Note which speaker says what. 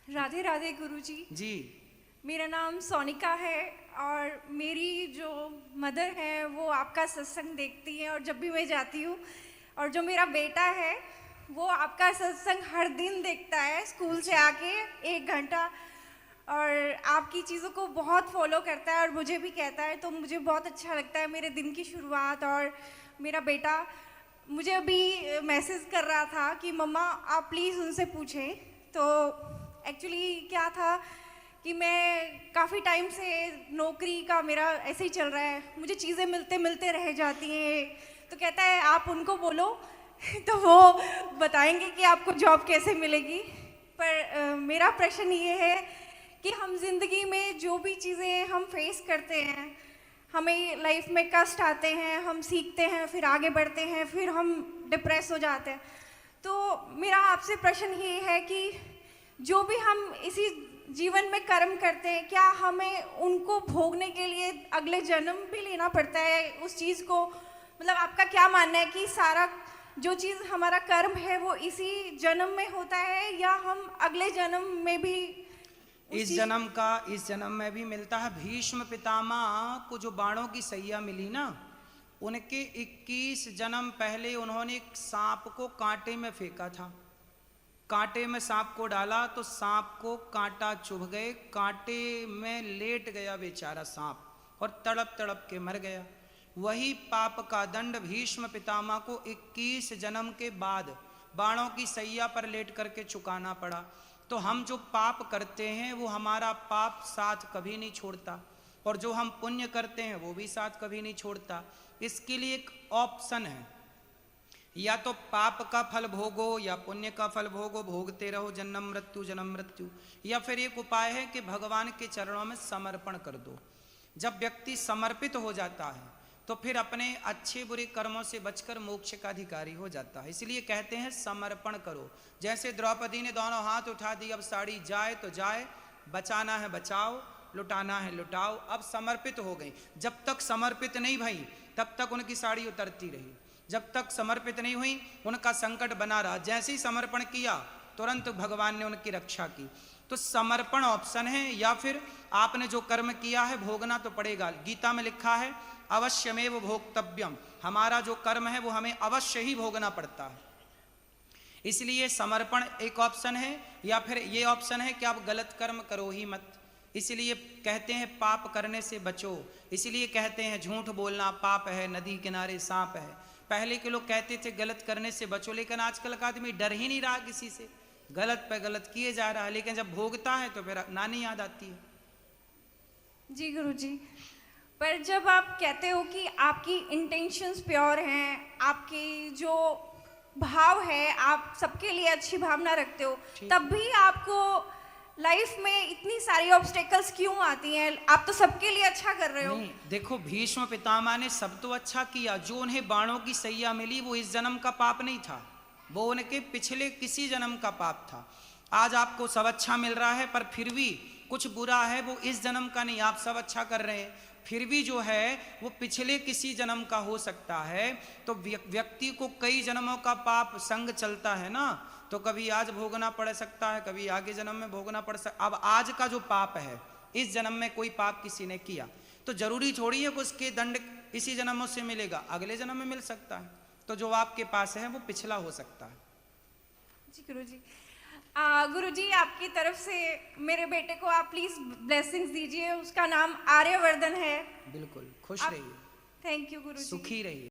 Speaker 1: राधे राधे गुरुजी।
Speaker 2: जी।
Speaker 1: मेरा नाम सोनिका है और मेरी जो मदर है वो आपका सत्संग देखती है और जब भी मैं जाती हूँ, और जो मेरा बेटा है वो आपका सत्संग हर दिन देखता है स्कूल से आके 1 घंटा, और आपकी चीज़ों को बहुत फॉलो करता है और मुझे भी कहता है, तो मुझे बहुत अच्छा लगता है मेरे दिन की शुरुआत। और मेरा बेटा मुझे अभी मैसेज कर रहा था कि मम्मा आप प्लीज़ उनसे पूछें। तो एक्चुअली क्या था कि मैं काफ़ी टाइम से नौकरी का मेरा ऐसे ही चल रहा है, मुझे चीज़ें मिलते मिलते रह जाती हैं। तो कहता है आप उनको बोलो तो वो बताएंगे कि आपको जॉब कैसे मिलेगी। पर मेरा प्रश्न ये है कि हम जिंदगी में जो भी चीज़ें हम फेस करते हैं, हमें लाइफ में कष्ट आते हैं, हम सीखते हैं, फिर आगे बढ़ते हैं, फिर हम डिप्रेस हो जाते हैं। तो मेरा आपसे प्रश्न ये है कि जो भी हम इसी जीवन में कर्म करते हैं, क्या हमें उनको भोगने के लिए अगले जन्म भी लेना पड़ता है उस चीज़ को? मतलब आपका क्या मानना है कि सारा जो चीज़ हमारा कर्म है वो इसी जन्म में होता है, या हम अगले जन्म में भी
Speaker 2: इस जन्म में भी मिलता है। भीष्म पितामह को जो बाणों की सैया मिली ना, उनके 21 जन्म पहले उन्होंने एक सांप को कांटे में फेंका था। कांटे में सांप को डाला तो सांप को कांटा चुभ गए, कांटे में लेट गया बेचारा सांप और तड़प तड़प के मर गया। वही पाप का दंड भीष्म पितामह को 21 जन्म के बाद बाणों की सैया पर लेट करके चुकाना पड़ा। तो हम जो पाप करते हैं वो हमारा पाप साथ कभी नहीं छोड़ता, और जो हम पुण्य करते हैं वो भी साथ कभी नहीं छोड़ता। इसके लिए एक ऑप्शन है, या तो पाप का फल भोगो या पुण्य का फल भोगो, भोगते रहो जन्म मृत्यु। या फिर एक उपाय है कि भगवान के चरणों में समर्पण कर दो। जब व्यक्ति समर्पित हो जाता है तो फिर अपने अच्छे बुरे कर्मों से बचकर मोक्ष का अधिकारी हो जाता है। इसलिए कहते हैं समर्पण करो। जैसे द्रौपदी ने दोनों हाथ उठा दी, अब साड़ी जाए तो जाए, बचाना है बचाओ, लुटाना है लुटाओ, अब समर्पित हो गई। जब तक समर्पित नहीं भई तब तक उनकी साड़ी उतरती रही, जब तक समर्पित नहीं हुई उनका संकट बना रहा। जैसे ही समर्पण किया तुरंत भगवान ने उनकी रक्षा की। तो समर्पण ऑप्शन है, या फिर आपने जो कर्म किया है भोगना तो पड़ेगा। गीता में लिखा है अवश्यमेव भोक्तव्यम, हमारा जो कर्म है वो हमें अवश्य ही भोगना पड़ता है। इसलिए समर्पण एक ऑप्शन है, या फिर ये ऑप्शन है कि आप गलत कर्म करो ही मत। इसलिए कहते हैं पाप करने से बचो। इसलिए कहते हैं झूठ बोलना पाप है, नदी किनारे सांप है। पहले के लोग कहते थे गलत करने से बचो, लेकिन आजकल का आदमी डर ही नहीं रहा किसी से, गलत पे गलत किए जा रहा है। लेकिन जब भोगता है तो फिर नानी याद आती है।
Speaker 1: जी गुरुजी, पर जब आप कहते हो कि आपकी इंटेंशंस प्योर हैं, आपकी जो भाव है, आप सबके लिए अच्छी भावना रखते हो, तब भी आपको लाइफ में इतनी सारी ऑब्स्टेकल्स क्यों आती हैं? आप तो सबके लिए अच्छा कर रहे हो।
Speaker 2: नहीं, देखो भीष्म पितामह ने सब तो अच्छा किया। जो उन्हें बाणों की सैया मिली वो इस जन्म का पाप नहीं था, वो उनके पिछले किसी जन्म का पाप था। आज आपको सब अच्छा मिल रहा है पर फिर भी कुछ बुरा है, वो इस जन्म का नहीं। आप सब अच्छा कर रहे हैं फिर भी जो है वो पिछले किसी जन्म का हो सकता है। तो व्यक्ति को कई जन्मों का पाप संग चलता है ना, तो कभी आज भोगना पड़ सकता है, कभी आगे जन्म में भोगना पड़ सकता। अब आज का जो पाप है, इस जन्म में कोई पाप किसी ने किया तो जरूरी थोड़ी है कि उसके दंड इसी जन्मों से मिलेगा, अगले जन्म में मिल सकता है। तो जो आपके पास है वो पिछला हो सकता है।
Speaker 1: जी गुरुजी, गुरुजी आपकी तरफ से मेरे बेटे को आप प्लीज ब्लेसिंग्स दीजिए। उसका नाम आर्यवर्धन है।
Speaker 2: बिल्कुल, खुश रहिए।
Speaker 1: थैंक यू गुरुजी,
Speaker 2: सुखी रहिए।